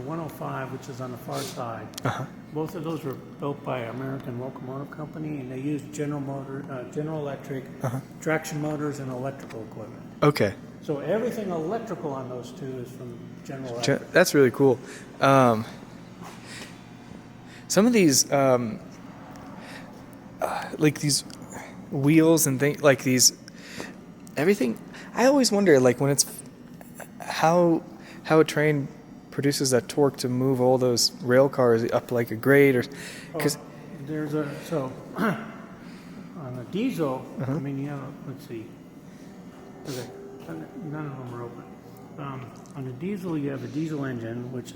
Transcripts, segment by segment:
105, which is on the far side. Uh-huh. Both of those were built by American Locomotive Company, and they used General Electric, traction motors, and electrical equipment. Okay. So everything electrical on those two is from General Electric. That's really cool. Some of these, like these wheels and things, like these, everything. I always wonder, like when it's how a train produces that torque to move all those rail cars up like a grade, or because on a diesel. I mean, you have let's see. Okay, none of them are open. On a diesel, you have a diesel engine, which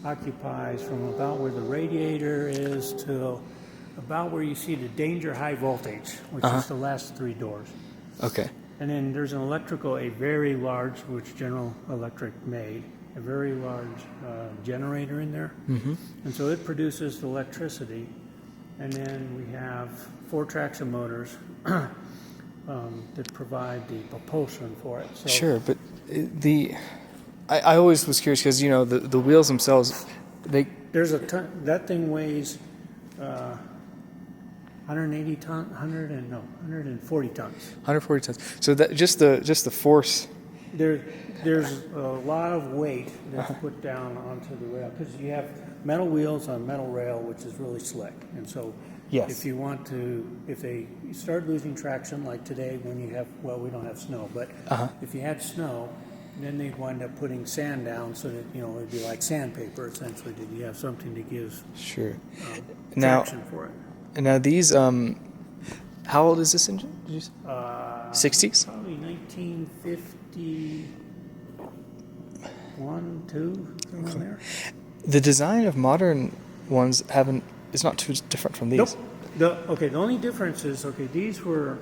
occupies from about where the radiator is to about where you see the danger high voltage, which is the last three doors. Okay. And then there's a very large, which General Electric made, a very large generator in there. And so it produces the electricity. And then we have 4 traction motors that provide the propulsion for it. So Sure, but I always was curious because, the wheels themselves, there's a ton, that thing weighs 140 tons. 140 tons. So that just the force. There's a lot of weight that's put down onto the rail because you have metal wheels on metal rail, which is really slick. And so if they start losing traction, like today when you have, we don't have snow, but if you had snow, then they'd wind up putting sand down so that, it'd be like sandpaper essentially. That you have something that gives traction for it. And now these, how old is this engine? Did you say? 60s? Probably 1951, 2, somewhere there. The design of modern ones is not too different from these. Nope. The only difference is, these were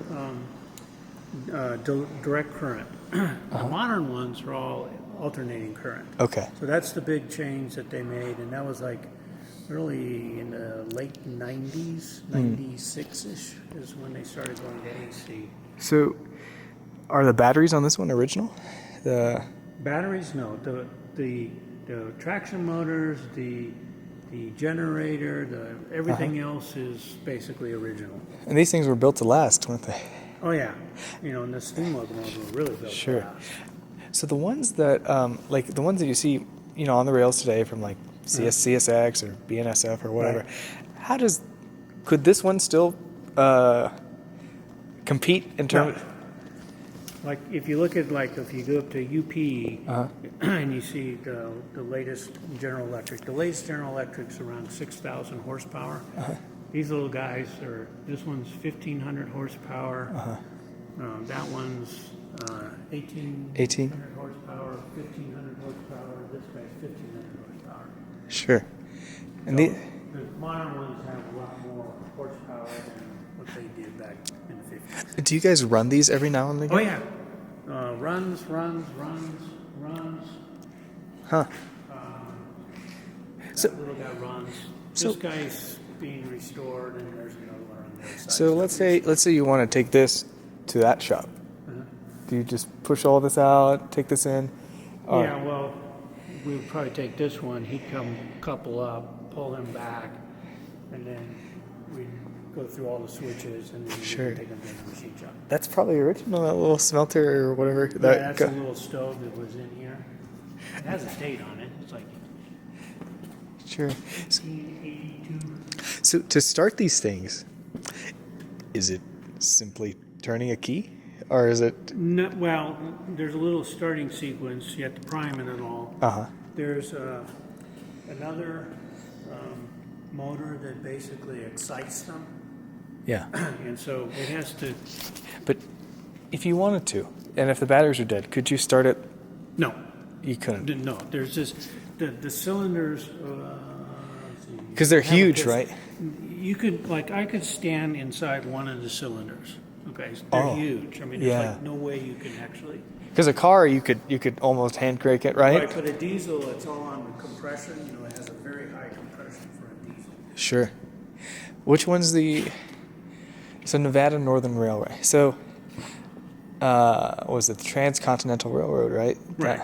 direct current. The modern ones are all alternating current. Okay. So that's the big change that they made, and that was early in the late 90s, 96-ish is when they started going to AC. So are the batteries on this one original? The batteries, no. The traction motors, the generator, everything else is basically original. And these things were built to last, weren't they? Oh yeah. And the steam locomotives were really built to last. So the ones that, the ones that you see, on the rails today from CSX or BNSF or whatever. Right. Could this one still compete in terms? Like if you look at if you go up to UP and you see the latest General Electric, the latest General Electric's around 6,000 horsepower. These little guys this one's 1,500 horsepower. That one's 1,800 horsepower, 1,500 horsepower. This guy's 1,500 horsepower. Sure. And the modern ones have a lot more horsepower than what they did back in the 50s. Do you guys run these every now and again? Oh yeah. Runs. Huh. That little guy runs. This guy's being restored, and there's another one on the other side. So let's say you want to take this to that shop. Do you just push all this out, take this in? We would probably take this one. He'd come couple up, pull him back, and then we'd go through all the switches, and then we'd take them to the machine shop. That's probably original, that little smelter or whatever. That's a little stove that was in here. It has a date on it. It's like 1882. So to start these things, is it simply turning a key? Or is it? No, there's a little starting sequence. You have to prime it and all. There's another motor that basically excites them. Yeah. And so it has to. But if you wanted to, and if the batteries are dead, could you start it? No. You couldn't? No. There's just the cylinders. Because they're huge, right? You could, I could stand inside one of the cylinders. Okay, they're huge. I mean, there's no way you can actually. Because a car, you could almost hand crank it, right? Right, but a diesel, it's all on the compression. It has a very high compression for a diesel. Sure. Which one's so Nevada Northern Railway. So, what was it? The Transcontinental Railroad, right? Right.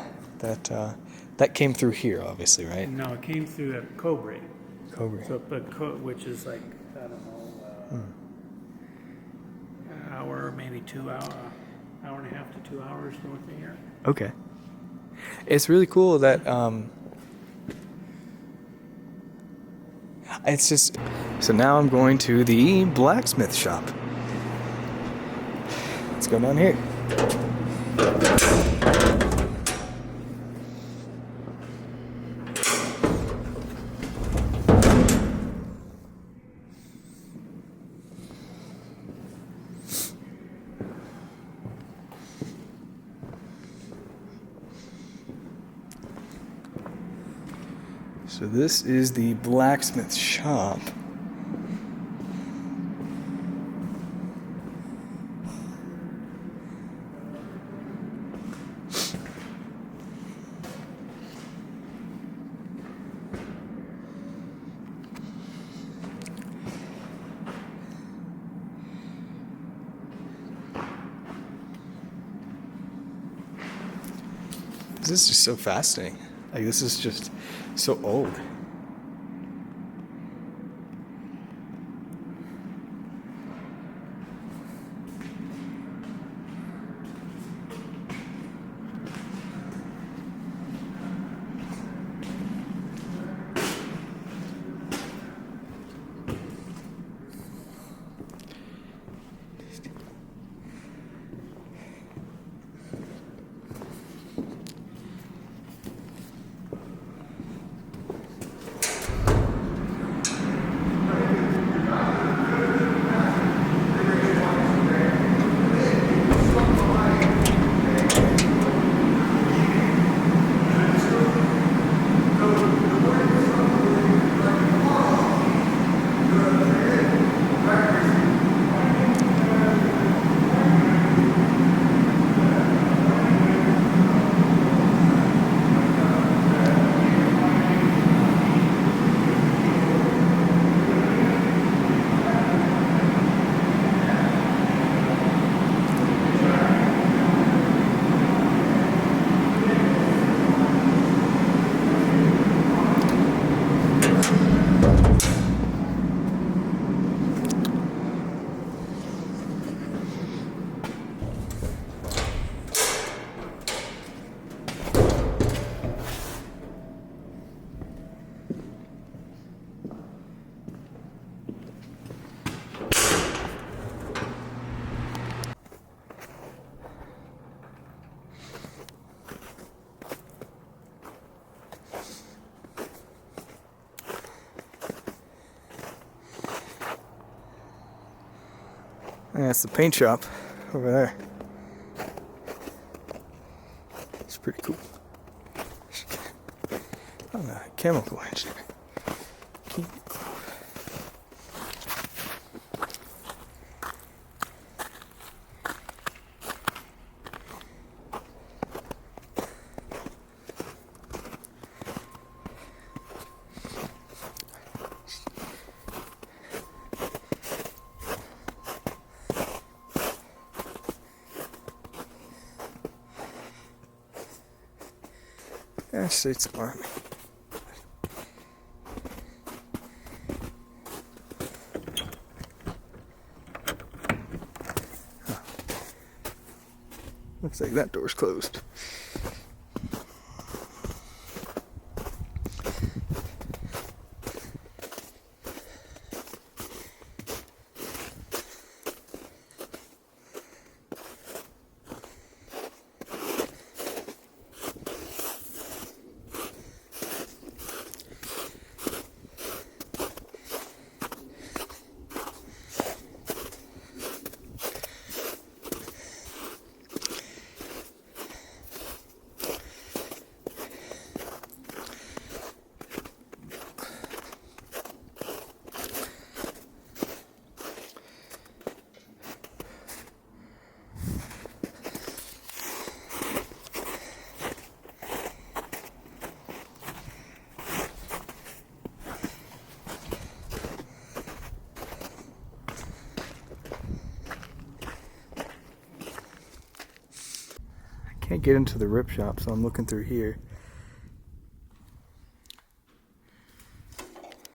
That came through here, obviously, right? No, it came through a Cobre. Cobra. So, which is like, I don't know, an hour, maybe 2 hour, hour and a half to 2 hours north of here. Okay. It's really cool that it's just. So now I'm going to the blacksmith shop. Let's go down here. So this is the blacksmith shop. This is just so fascinating. Like, this is just so old. And that's the paint shop over there. It's pretty cool. I'm a chemical engineer. United States Army. Huh. Looks like that door's closed. Can't get into the rip shop, so I'm looking through here.